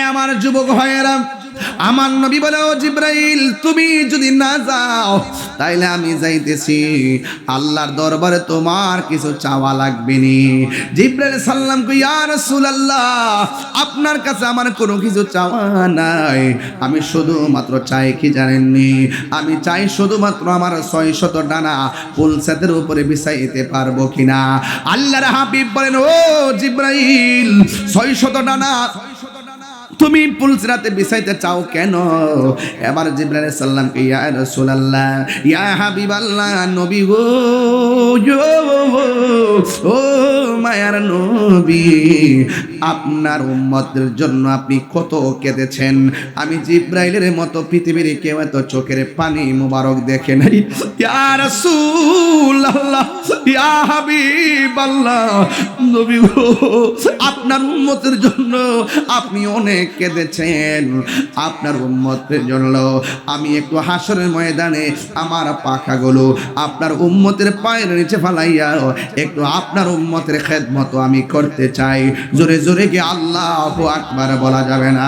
আমার যুবক ভাইয়েরা, আমার নবী বলে, ও জিব্রাইল, তুমি যদি না যাও তাইলে আমি যাইতেছি। আল্লাহর দরবারে তোমার কিছু চাওয়া লাগবে নি। জিব্রাইল সাল্লাম কই, ইয়া রাসূলুল্লাহ, আপনার কাছে আমার কোনো কিছু চাওয়া নাই। আমি শুধুমাত্র চাই কি জানেননি? আমি চাই শুধুমাত্র আমার 600 ডানা ফুলসাতের উপরে বিছাইতে পারবো কিনা। আল্লাহর হাবিব বলেন, ও জিব্রাইল, 600 ডানা তুমি পুলসিরাতে বিছাইতে চাও কেন? এবার জিবরাইল আলাইহিস সালাম কে, ইয়া রাসূলুল্লাহ, ইয়া হাবিবাল্লাহ, নবী গো, ও মায়ার নবী, আপনার উম্মতের জন্য আপনি কত কেঁদেছেন। আমি জিবরাইলের মতো পৃথিবীর কেউ এত চোখের পানি মুবারক দেখে নাই। ইয়া রাসূলুল্লাহ, ইয়া হাবিবাল্লাহ, নবী গো, আপনার উম্মতের জন্য আপনি অনেক কেঁদেছেন। আপনার উম্মতের জন্য আমি একটু হাসরের ময়দানে আমার পাখাগুলো আপনার উম্মতের পায়ের নিচে ফালাইয়া একটু আপনার উম্মতের খেদমত আমি করতে চাই। জোরে জোরে কি আল্লাহু আকবার বলা যাবে না?